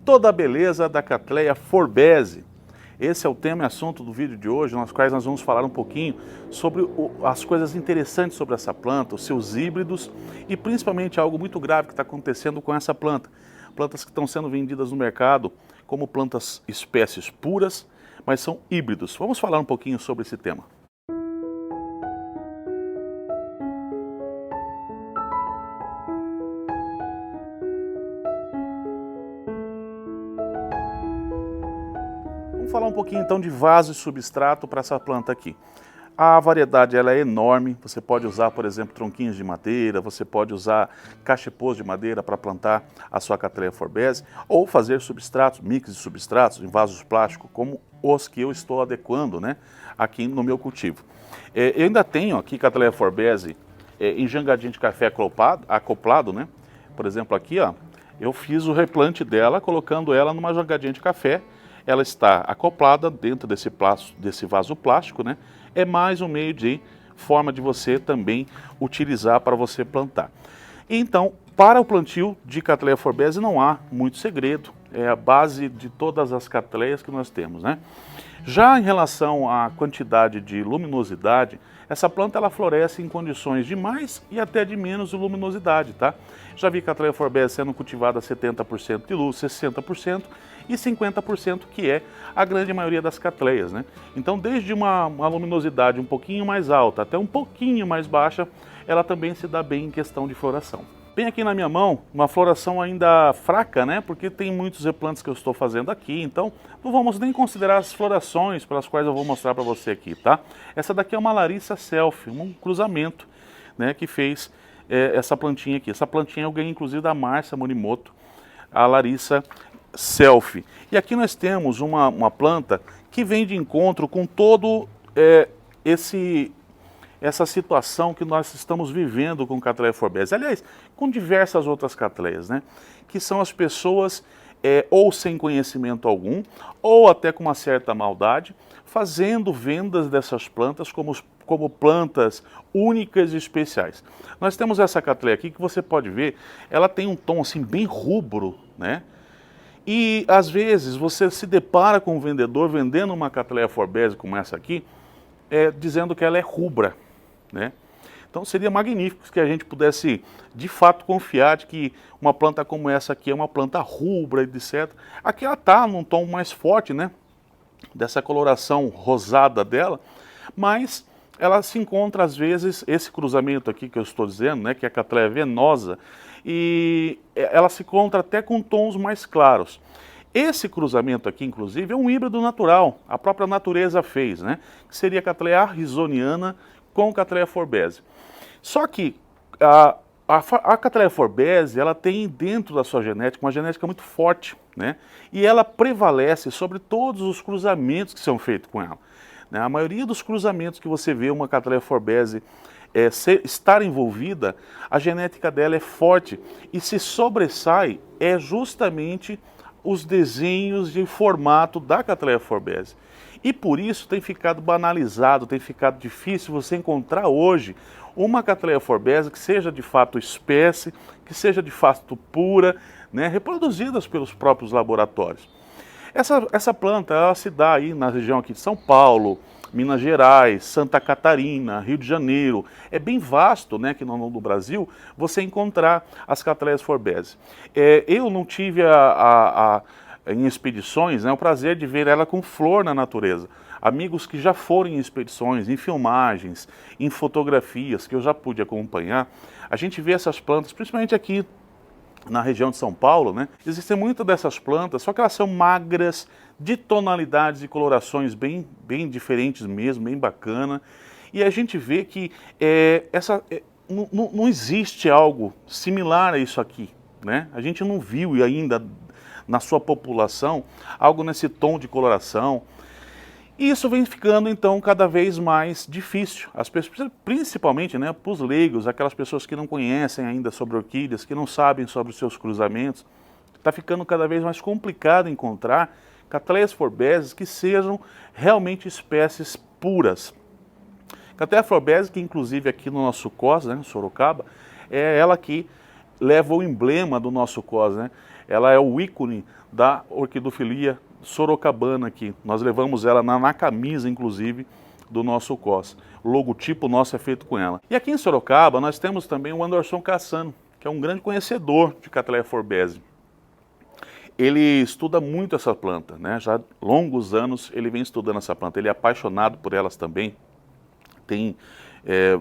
toda a beleza da Cattleya forbese. Esse é o tema e assunto do vídeo de hoje, nas quais nós vamos falar um pouquinho sobre as coisas interessantes sobre essa planta, os seus híbridos e principalmente algo muito grave que está acontecendo com essa planta. Plantas que estão sendo vendidas no mercado como plantas espécies puras, mas são híbridos. Vamos falar um pouquinho sobre esse tema. Vamos falar um pouquinho então de vaso e substrato para essa planta aqui. A variedade ela é enorme, você pode usar, por exemplo, tronquinhos de madeira, você pode usar cachepôs de madeira para plantar a sua Cattleya forbese, ou fazer substratos, mix de substratos em vasos plásticos, como os que eu estou adequando, né, aqui no meu cultivo. Eu ainda tenho aqui Cattleya forbese em jangadinho de café acoplado, né? Por exemplo, aqui ó, eu fiz o replante dela colocando ela numa jangadinha de café. Ela está acoplada dentro desse vaso plástico, né? É mais um meio de forma de você também utilizar para você plantar. Então, para o plantio de Cattleya forbese não há muito segredo, é a base de todas as Cattleyas que nós temos, né? Já em relação à quantidade de luminosidade, essa planta ela floresce em condições de mais e até de menos luminosidade, tá? Já vi Cattleya forbese sendo cultivada a 70% de luz, 60% e 50% que é a grande maioria das Cattleyas, né? Então, desde uma luminosidade um pouquinho mais alta até um pouquinho mais baixa, ela também se dá bem em questão de floração. Bem aqui na minha mão, uma floração ainda fraca, né? Porque tem muitos replantes que eu estou fazendo aqui, então não vamos nem considerar as florações pelas quais eu vou mostrar para você aqui, tá? Essa daqui é uma Larissa Selfie, um cruzamento, né? Que fez essa plantinha aqui. Essa plantinha eu ganhei inclusive da Márcia Morimoto, a Larissa Selfie. E aqui nós temos uma planta que vem de encontro com todo essa situação que nós estamos vivendo com Cattleya forbese. Aliás, com diversas outras Cattleyas, né? Que são as pessoas ou sem conhecimento algum, ou até com uma certa maldade, fazendo vendas dessas plantas como plantas únicas e especiais. Nós temos essa Cattleya aqui que você pode ver, ela tem um tom assim bem rubro, né? E às vezes você se depara com um vendedor vendendo uma Cattleya forbese como essa aqui, dizendo que ela é rubra, né? Então seria magnífico que a gente pudesse de fato confiar de que uma planta como essa aqui é uma planta rubra, etc. Aqui ela está num tom mais forte, né? Dessa coloração rosada dela, mas ela se encontra às vezes, esse cruzamento aqui que eu estou dizendo, né, que é a Cattleya venosa, e ela se encontra até com tons mais claros. Esse cruzamento aqui, inclusive, é um híbrido natural, a própria natureza fez, né, que seria a Cattleya arizoniana com Cattleya forbese. Só que a Cattleya forbese, ela tem dentro da sua genética uma genética muito forte, né, e ela prevalece sobre todos os cruzamentos que são feitos com ela. A maioria dos cruzamentos que você vê uma Cattleya forbese estar envolvida, a genética dela é forte e se sobressai justamente os desenhos de formato da Cattleya forbese. E por isso tem ficado banalizado, tem ficado difícil você encontrar hoje uma Cattleya forbese que seja de fato espécie, que seja de fato pura, né, reproduzidas pelos próprios laboratórios. Essa planta ela se dá aí na região aqui de São Paulo, Minas Gerais, Santa Catarina, Rio de Janeiro. É bem vasto, né, aqui no Brasil, você encontrar as Cattleyas forbese. Eu não tive em expedições, né, o prazer de ver ela com flor na natureza. Amigos que já foram em expedições, em filmagens, em fotografias que eu já pude acompanhar, a gente vê essas plantas, principalmente aqui na região de São Paulo, né? Existem muitas dessas plantas, só que elas são magras, de tonalidades e colorações bem diferentes mesmo, bem bacana. E a gente vê que não existe algo similar a isso aqui, né? A gente não viu ainda na sua população algo nesse tom de coloração. E isso vem ficando, então, cada vez mais difícil. As pessoas, principalmente, né, para os leigos, aquelas pessoas que não conhecem ainda sobre orquídeas, que não sabem sobre os seus cruzamentos, está ficando cada vez mais complicado encontrar Cattleyas forbeses que sejam realmente espécies puras. Cattleya forbese, que inclusive aqui no nosso COS, né, Sorocaba, é ela que leva o emblema do nosso COS, né? Ela é o ícone da orquidofilia sorocabana aqui. Nós levamos ela na camisa, inclusive, do nosso COS. O logotipo nosso é feito com ela. E aqui em Sorocaba nós temos também o Anderson Cassano, que é um grande conhecedor de Cattleya forbesii. Ele estuda muito essa planta, né? Já há longos anos ele vem estudando essa planta. Ele é apaixonado por elas também. Tem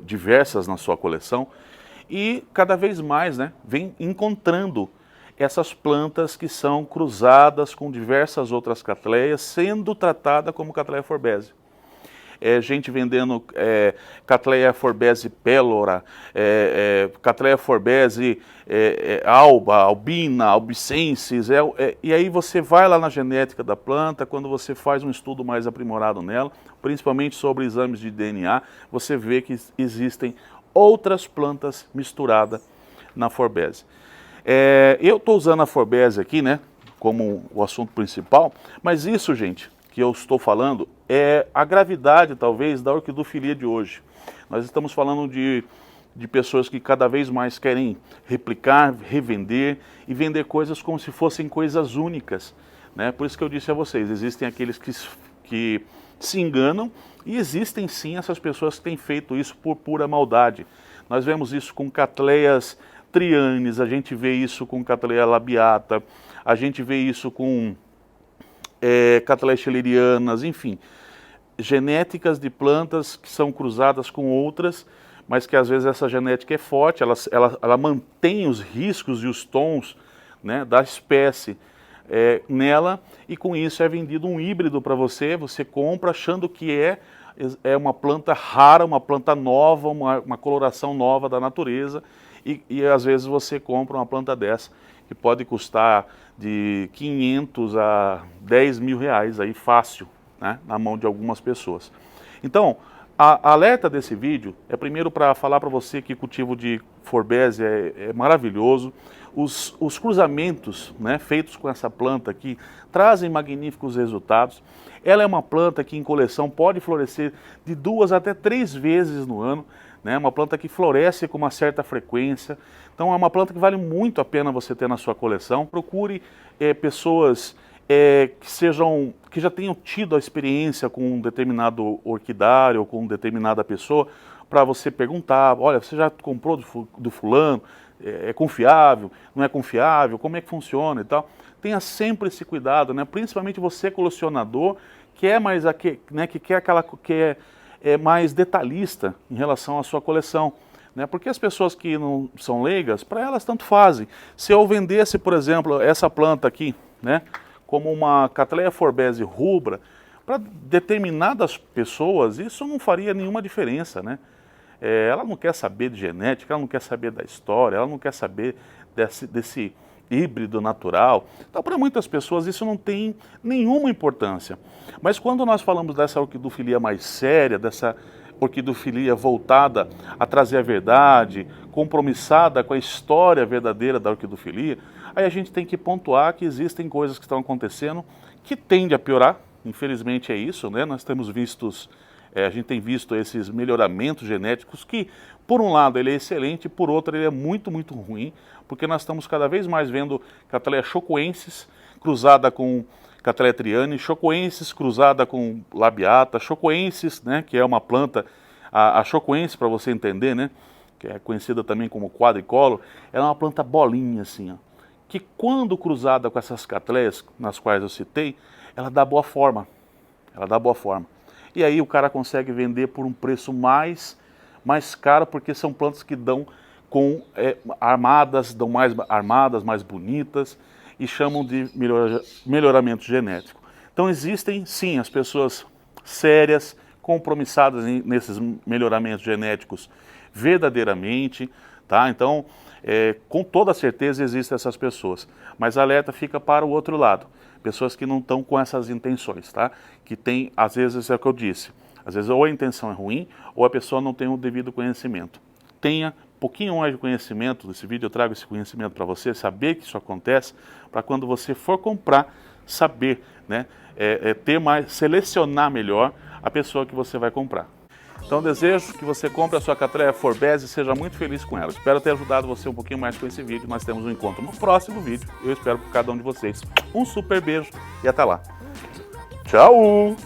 diversas na sua coleção. E cada vez mais, né, vem encontrando essas plantas que são cruzadas com diversas outras Cattleyas, sendo tratada como Cattleya forbesii. Gente vendendo Cattleya forbesii pellora, Cattleya forbesii alba, albina, albicensis, e aí você vai lá na genética da planta, quando você faz um estudo mais aprimorado nela, principalmente sobre exames de DNA, você vê que existem outras plantas misturadas na forbesii. Eu estou usando a forbesii aqui, né, como o assunto principal, mas isso, gente, que eu estou falando é a gravidade, talvez, da orquidofilia de hoje. Nós estamos falando de pessoas que cada vez mais querem replicar, revender e vender coisas como se fossem coisas únicas, né? Por isso que eu disse a vocês, existem aqueles que se enganam e existem sim essas pessoas que têm feito isso por pura maldade. Nós vemos isso com Cattleyas trianes, a gente vê isso com Cattleya labiata, a gente vê isso com Cattleya schillerianas, enfim, genéticas de plantas que são cruzadas com outras, mas que às vezes essa genética é forte, ela mantém os riscos e os tons, né, da espécie nela, e com isso é vendido um híbrido para você, você compra achando que é uma planta rara, uma planta nova, uma coloração nova da natureza, e às vezes você compra uma planta dessa, que pode custar de 500 a 10 mil reais, aí fácil, né, na mão de algumas pessoas. Então, a alerta desse vídeo é primeiro para falar para você que o cultivo de forbesii é maravilhoso. Os cruzamentos, né, feitos com essa planta aqui trazem magníficos resultados. Ela é uma planta que em coleção pode florescer de 2 até 3 vezes no ano, né, uma planta que floresce com uma certa frequência. Então é uma planta que vale muito a pena você ter na sua coleção. Procure pessoas que já tenham tido a experiência com um determinado orquidário ou com determinada pessoa, para você perguntar, olha, você já comprou do fulano, é confiável, não é confiável, como é que funciona e tal. Tenha sempre esse cuidado, né? Principalmente você colecionador, que é mais mais detalhista em relação à sua coleção, né? Porque as pessoas que não são leigas, para elas tanto fazem. Se eu vendesse, por exemplo, essa planta aqui, né, como uma Cattleya forbesii rubra, para determinadas pessoas isso não faria nenhuma diferença, né? Ela não quer saber de genética, ela não quer saber da história, ela não quer saber desse híbrido natural. Então, para muitas pessoas isso não tem nenhuma importância. Mas quando nós falamos dessa orquidofilia mais séria, dessa orquidofilia voltada a trazer a verdade, compromissada com a história verdadeira da orquidofilia, aí a gente tem que pontuar que existem coisas que estão acontecendo que tendem a piorar, infelizmente é isso, né? Nós temos vistos, a gente tem visto esses melhoramentos genéticos que, por um lado, ele é excelente, por outro, ele é muito, muito ruim, porque nós estamos cada vez mais vendo Cattleya chocoensis cruzada com Cattleya triane, chocoensis cruzada com labiata, chocoensis, né, que é uma planta, a chocoensis, para você entender, né, que é conhecida também como quadricolor, ela é uma planta bolinha assim, ó, que quando cruzada com essas Cattleyas, nas quais eu citei, ela dá boa forma, E aí o cara consegue vender por um preço mais caro, porque são plantas que dão com dão mais armadas, mais bonitas, e chamam de melhoramento genético. Então existem sim as pessoas sérias, compromissadas nesses melhoramentos genéticos verdadeiramente, tá? Então, com toda certeza existem essas pessoas, mas a alerta fica para o outro lado, pessoas que não estão com essas intenções, tá? Que tem, às vezes é o que eu disse, às vezes ou a intenção é ruim, ou a pessoa não tem o devido conhecimento. Tenha um pouquinho mais de conhecimento desse vídeo, eu trago esse conhecimento para você, saber que isso acontece, para quando você for comprar, saber, né? Selecionar melhor a pessoa que você vai comprar. Então desejo que você compre a sua Cattleya forbese e seja muito feliz com ela. Espero ter ajudado você um pouquinho mais com esse vídeo. Nós temos um encontro no próximo vídeo. Eu espero por cada um de vocês. Um super beijo e até lá. Tchau!